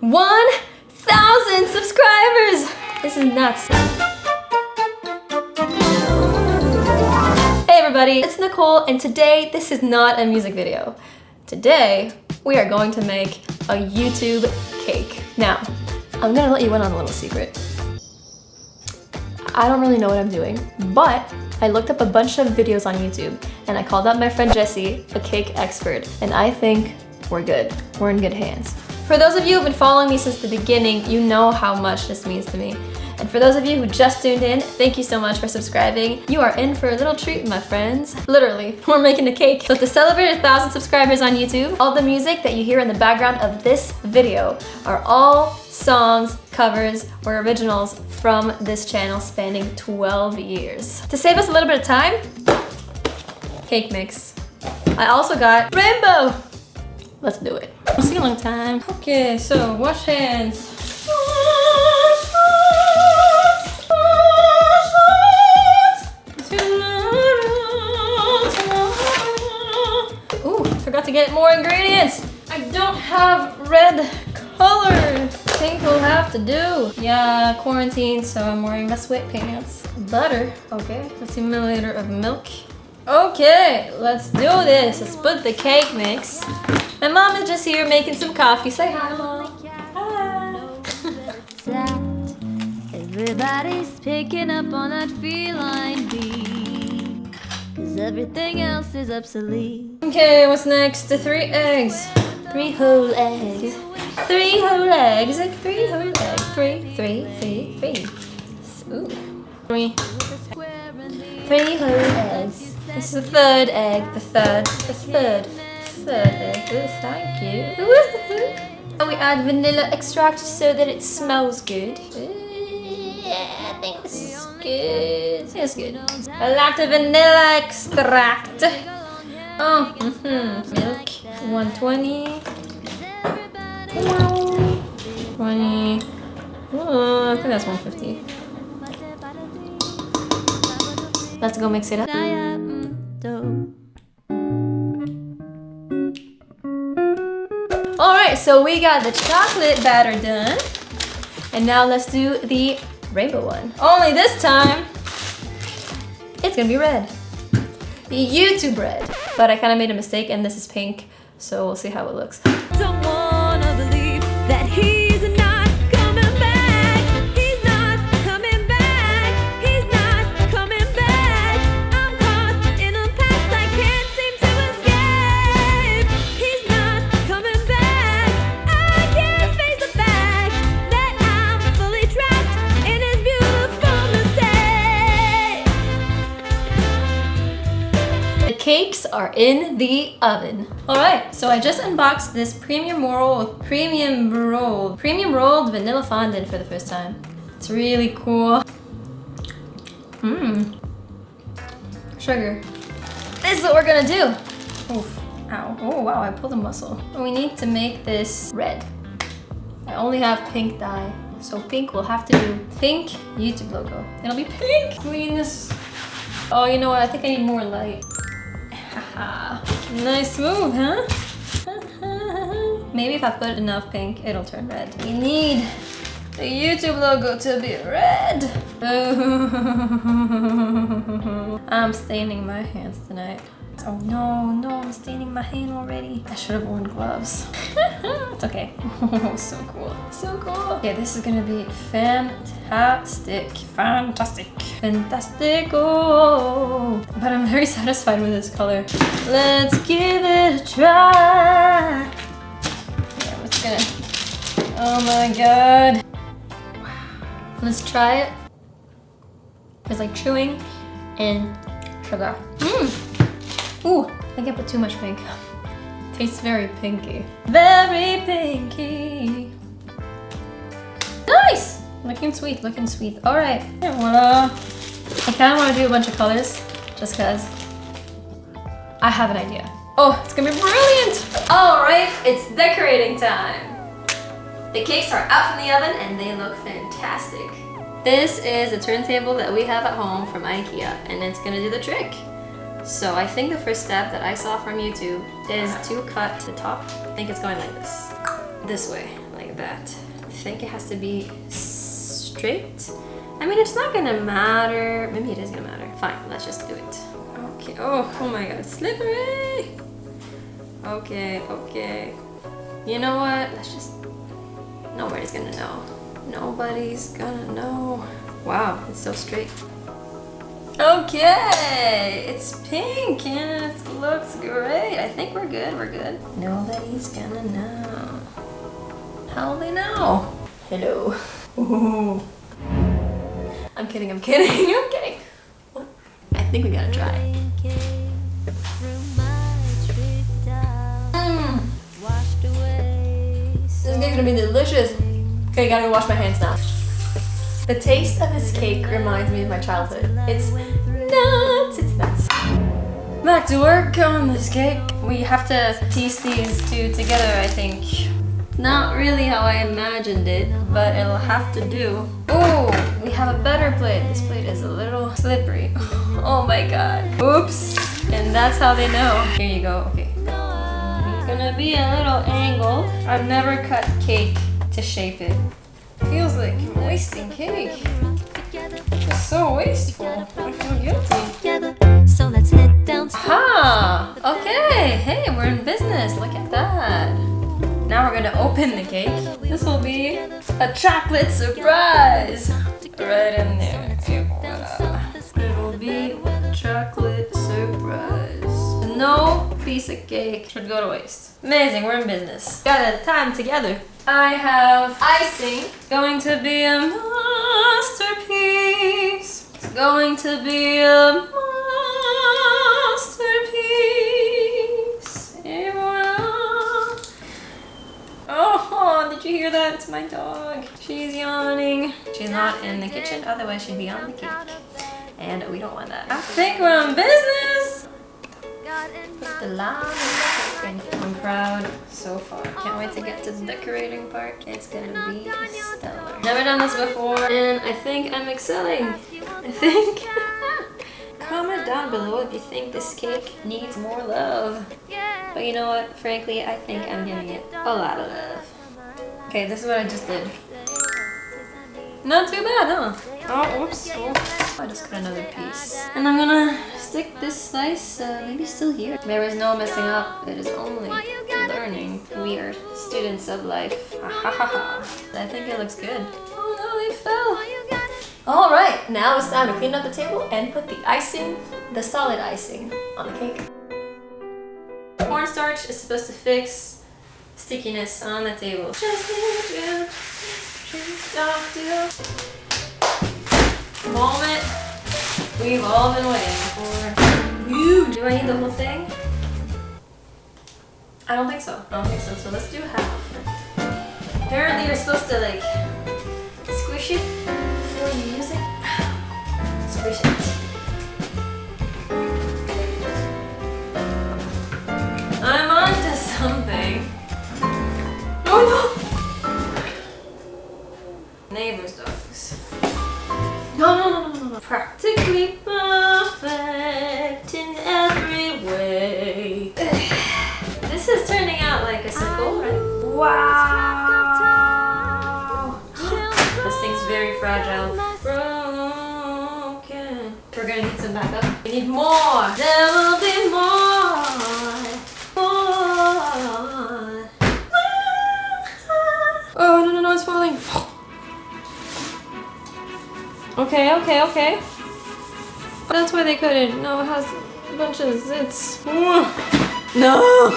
1,000 subscribers! This is nuts. Hey everybody, it's Nicole, and today this is not a music video. Today, we are going to make a YouTube cake. Now, I'm gonna let you in on a little secret. I don't really know what I'm doing, but I looked up a bunch of videos on YouTube and I called up my friend Jessie, a cake expert, and I think we're good. We're in good hands. For those of you who've been following me since the beginning, you know how much this means to me. And for those of you who just tuned in, thank you so much for subscribing. You are in for a little treat, my friends. Literally, we're making a cake. So to celebrate 1,000 subscribers on YouTube, all the music that you hear in the background of this video are all songs, covers, or originals from this channel spanning 12 years. To save us a little bit of time, cake mix. I also got rainbow. Let's do it. Ceiling time. Okay, so wash hands. Ooh, forgot to get more ingredients. I don't have red color. Pink will have to do. Yeah, quarantine, so I'm wearing my sweatpants. Butter, okay. 50 milliliter of milk. Okay, let's do this. Let's put the cake mix. My mom is just here making some coffee. Say hi, Mom. Hi. Everybody's picking up on that feline beat, 'cause everything else is obsolete. Okay, what's next? The 3 eggs. 3 whole eggs. 3 whole eggs. 3 whole eggs. 3. Ooh. 3 whole eggs. This is the 3rd egg. The third egg. Ooh, thank you. And we add vanilla extract so that it smells good. Yeah, I think this is good. It's good. A lot of vanilla extract. Oh, milk. 120. 20. Oh, I think that's 150. Let's go mix it up. Alright, so we got the chocolate batter done. And now let's do the rainbow one. Only this time, it's gonna be red. The YouTube red. But I kind of made a mistake and this is pink, so we'll see how it looks. Don't wanna believe that he's not coming back. He's not coming back. He's not coming back. I'm caught in a past I can't seem to escape. He's not coming back. I can't face the fact that I'm fully trapped in his beautiful mistake. The cakes are in the oven. All right, so I just unboxed this premium rolled vanilla fondant for the first time. It's really cool. Sugar. This is what we're gonna do. Oof, ow, oh wow, I pulled a muscle. We need to make this red. I only have pink dye, so pink will have to do. Pink YouTube logo. It'll be pink. Clean this. Oh, you know what? I think I need more light. Nice move, huh? Maybe if I put enough pink, it'll turn red. We need the YouTube logo to be red. I'm staining my hands tonight. Oh no, I'm staining my hand already. I should have worn gloves. It's okay. So cool. So cool. Okay, this is gonna be fantastic. Fantastico. But I'm very satisfied with this color. Let's give it a try. Yeah, it's gonna. Oh my god. Wow. Let's try it. It's like chewing and sugar. Ooh, I think I put too much pink. Tastes very pinky. Very pinky. Nice! Looking sweet, looking sweet. All right, voila. I kind of want to do a bunch of colors just because I have an idea. Oh, it's gonna be brilliant! All right, it's decorating time. The cakes are out from the oven and they look fantastic. This is a turntable that we have at home from IKEA and it's gonna do the trick. So I think the first step that I saw from YouTube is to cut the top. I think it's going like this way, like like that. I think it has to be straight. I mean, it's not gonna matter. Maybe it is gonna matter. Fine, let's just do it. Okay. Oh my god, it's slippery. Okay, okay. You know what? Let's just. Nobody's gonna know. Nobody's gonna know. Wow, it's so straight. Okay, it's pink and it looks great. I think we're good, we're good. Nobody's gonna know. How will they know? Hello. Ooh. I'm kidding, I'm kidding, I'm kidding. I think we gotta try. This is gonna be delicious. Okay, gotta go wash my hands now. The taste of this cake reminds me of my childhood. It's nuts, it's nuts. Back to work on this cake. We have to piece these two together, I think. Not really how I imagined it, but it'll have to do. Oh, we have a better plate. This plate is a little slippery. Oh my god. Oops. And that's how they know. Here you go, okay. It's gonna be a little angled. I've never cut cake to shape it. Feels like I'm wasting cake. It's so wasteful. I feel guilty. So let's head downstairs. Ha! Okay, hey, we're in business. Look at that. Now we're gonna open the cake. This will be a chocolate surprise. Right in there. It will be a chocolate surprise. No piece of cake should go to waste. Amazing, we're in business. Got a time together. I have icing. Going to be a masterpiece. It's going to be a masterpiece. Et voilà. Oh, did you hear that? It's my dog. She's yawning. She's not in the kitchen, otherwise she'd be on the cake. And we don't want that. I think we're on business. Put the lime in the cake. I'm proud so far. Can't wait to get to the decorating part. It's gonna be stellar. Never done this before, and I think I'm excelling. I think. Comment down below if you think this cake needs more love. But you know what? Frankly, I think I'm giving it a lot of love. Okay, this is what I just did. Not too bad, huh? Oh, whoops. Oh. I just got another piece. And I'm gonna stick this slice maybe still here. There is no messing up. It is only learning. We are students of life. I think it looks good. Oh no, they fell. Alright, now it's time to clean up the table and put the icing, the solid icing, on the cake. Cornstarch is supposed to fix stickiness on the table. Moment we've all been waiting for. Do I need the whole thing? I don't think so. So let's do half. Apparently you're supposed to like squish it before you use it. Squish it. I'm onto something. Oh no! Neighbor's dogs. No. Practically perfect in every way. This is turning out like a circle, right? Wow! This thing's very fragile. Broken. We're gonna need some backup. We need more. There will be more. Oh no, it's falling. Okay. That's why they couldn't. No, it has a bunch of zits. No!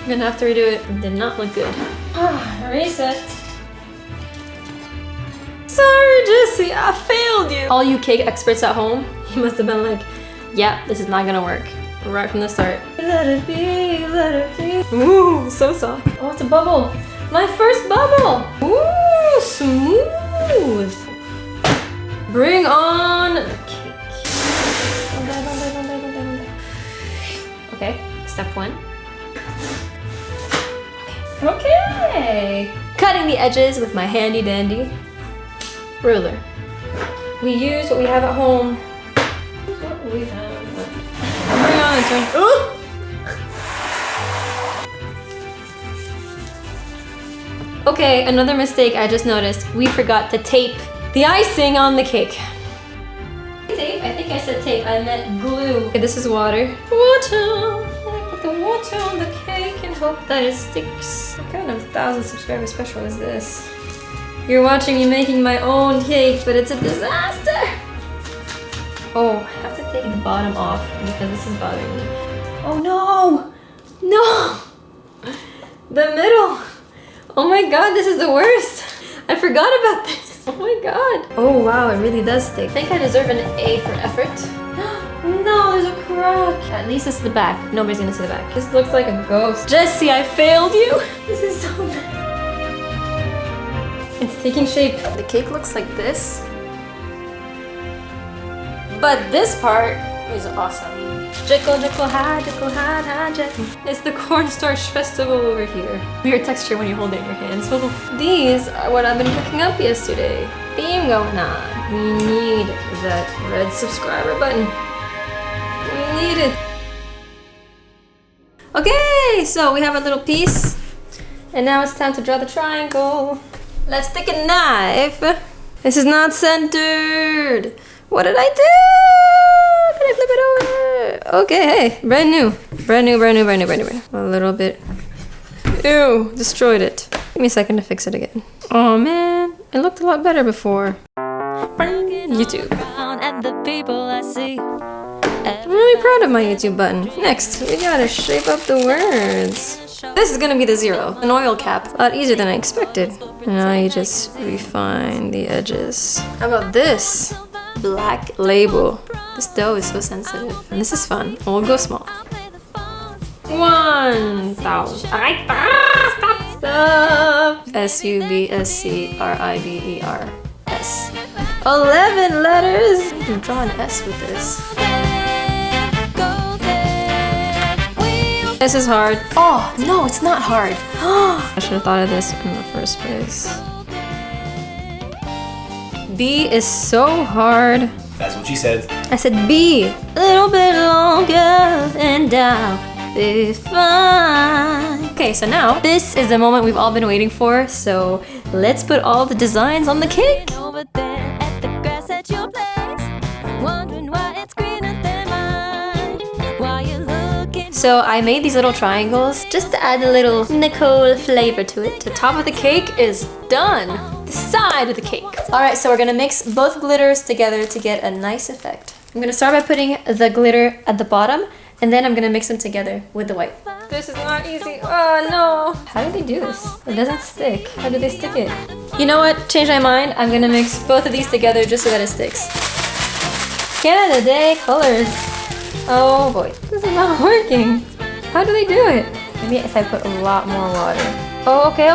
I'm gonna have to redo it. It did not look good. Reset. Sorry, Jesse, I failed you. All you cake experts at home, you must have been like, yeah, this is not gonna work. Right from the start. Let it be, let it be. Ooh, so soft. Oh, it's a bubble. My first bubble. Ooh, smooth. Bring on the cake. Don't die. Okay, step one. Okay. Cutting the edges with my handy dandy ruler. We use what we have at home. What we have. Bring on and turn. Ooh! Okay, another mistake I just noticed. We forgot to tape the icing on the cake. Tape? I think I said tape. I meant glue. Okay, this is water. Water! Put the water on the cake and hope that it sticks. What kind of 1,000 subscriber special is this? You're watching me making my own cake, but it's a disaster! Oh, I have to take the bottom off because this is bothering me. Oh no! No! The middle! Oh my god, this is the worst! I forgot about this! Oh my god! Oh wow, it really does stick. I think I deserve an A for effort. No, there's a crack! At least it's the back. Nobody's gonna see the back. This looks like a ghost. Jessie, I failed you! This is so bad. It's taking shape. The cake looks like this. But this part is awesome. Jekyll, Jekyll, Hyde, Jekyll, Hyde, Hyde, Jekyll. It's the cornstarch festival over here. Weird texture when you hold it in your hands. These are what I've been cooking up yesterday. Theme going on. We need that red subscriber button. We need it. Okay, so we have a little piece. And now it's time to draw the triangle. Let's take a knife. This is not centered. What did I do? Can I flip it over? Okay, hey, brand new. Brand new. A little bit. Ew, destroyed it. Give me a second to fix it again. Oh man, it looked a lot better before. YouTube. I'm really proud of my YouTube button. Next, we gotta shape up the words. This is gonna be the 0, an oil cap. A lot easier than I expected. Now you just refine the edges. How about this? Black label. This dough is so sensitive. And this is fun. We'll go small. 1,000. Stop. SUBSCRIBERS. 11 letters. You can draw an S with this. This is hard. Oh, no, it's not hard. I should have thought of this in the first place. B is so hard. That's what she said. I said B. A little bit longer and I'll be fine. Okay, so now this is the moment we've all been waiting for. So let's put all the designs on the cake. Over there at the grass at your place, wondering why it's greener than mine. While you're looking. So I made these little triangles just to add a little Nicole flavor to it. The top of the cake is done. The side of the cake. Alright, so we're gonna mix both glitters together to get a nice effect. I'm gonna start by putting the glitter at the bottom, and then I'm gonna mix them together with the white. This is not easy. Oh no. How do they do this? It doesn't stick. How do they stick it? You know what? Change my mind. I'm gonna mix both of these together just so that it sticks. Canada Day colors. Oh boy. This is not working. How do they do it? Maybe if I put a lot more water. Oh, okay,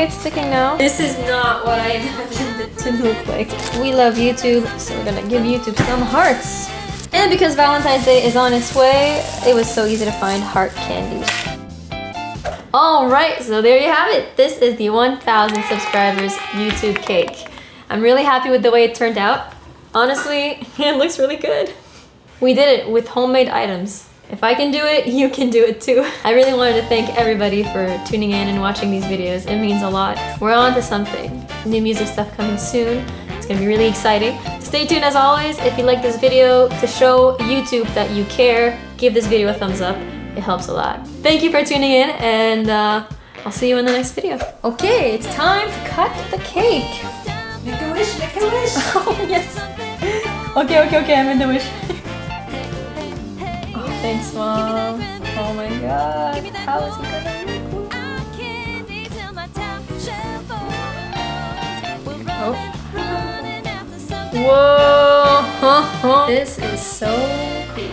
it's sticking now. This is not what I imagined it to look like. We love YouTube, so we're gonna give YouTube some hearts. And because Valentine's Day is on its way, it was so easy to find heart candies. Alright, so there you have it. This is the 1,000 subscribers YouTube cake. I'm really happy with the way it turned out. Honestly, it looks really good. We did it with homemade items. If I can do it, you can do it too. I really wanted to thank everybody for tuning in and watching these videos. It means a lot. We're on to something. New music stuff coming soon. It's gonna be really exciting. Stay tuned as always. If you like this video, to show YouTube that you care, give this video a thumbs up. It helps a lot. Thank you for tuning in, and I'll see you in the next video. Okay, it's time to cut the cake. Make a wish, make a wish. Oh, yes. Okay, I made the wish. Thanks, Mom. Oh my god. How is it gonna look? Oh. Whoa. This is so cool.